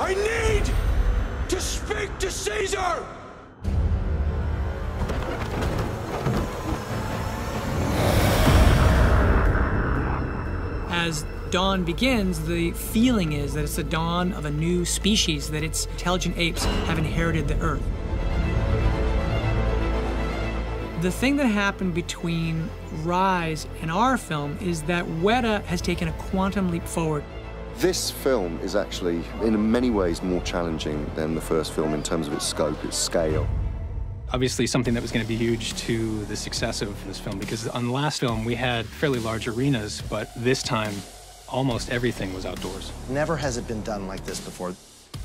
I need to speak to Caesar! As dawn begins, the feeling is that it's the dawn of a new species, that its intelligent apes have inherited the Earth. The thing that happened between Rise and our film is that Weta has taken a quantum leap forward. This film is actually, in many ways, more challenging than the first film in terms of its scope, its scale. Obviously something that was going to be huge to the success of this film, because on the last film we had fairly large arenas, but this time almost everything was outdoors. Never has it been done like this before.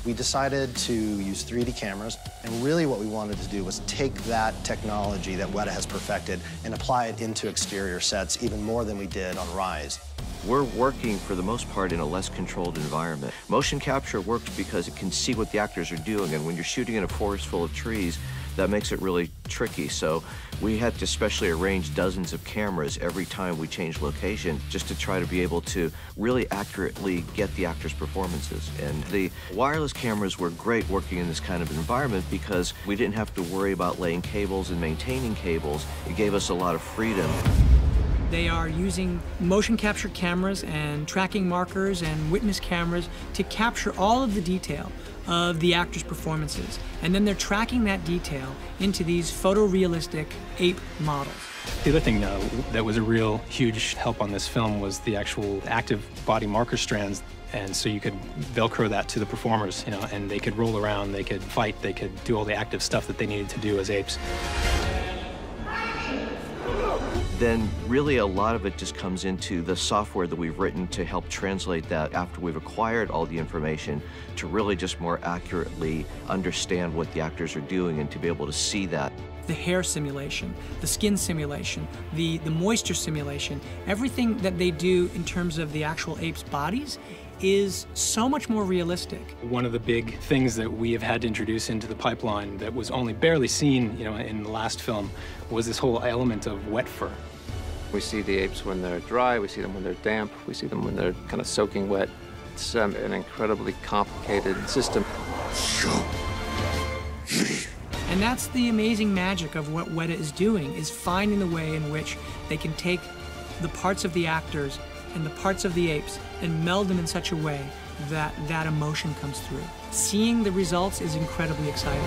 We decided to use 3D cameras, and really what we wanted to do was take that technology that Weta has perfected and apply it into exterior sets even more than we did on Rise. We're working, for the most part, in a less controlled environment. Motion capture works because it can see what the actors are doing, and when you're shooting in a forest full of trees, that makes it really tricky. So we had to specially arrange dozens of cameras every time we changed location just to try to be able to really accurately get the actors' performances. And the wireless cameras were great working in this kind of environment because we didn't have to worry about laying cables and maintaining cables. It gave us a lot of freedom. They are using motion capture cameras and tracking markers and witness cameras to capture all of the detail of the actors' performances. And then they're tracking that detail into these photorealistic ape models. The other thing that was a real huge help on this film was the actual active body marker strands. And so you could Velcro that to the performers, you know, and they could roll around, they could fight, they could do all the active stuff that they needed to do as apes. Then really a lot of it just comes into the software that we've written to help translate that after we've acquired all the information to really just more accurately understand what the actors are doing and to be able to see that. The hair simulation, the skin simulation, the moisture simulation, everything that they do in terms of the actual apes' bodies is so much more realistic. One of the big things that we have had to introduce into the pipeline that was only barely seen, you know, in the last film was this whole element of wet fur. We see the apes when they're dry, we see them when they're damp, we see them when they're kind of soaking wet. It's an incredibly complicated system. And that's the amazing magic of what Weta is doing, is finding the way in which they can take the parts of the actors and the parts of the apes and meld them in such a way that that emotion comes through. Seeing the results is incredibly exciting.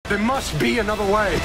There must be another way.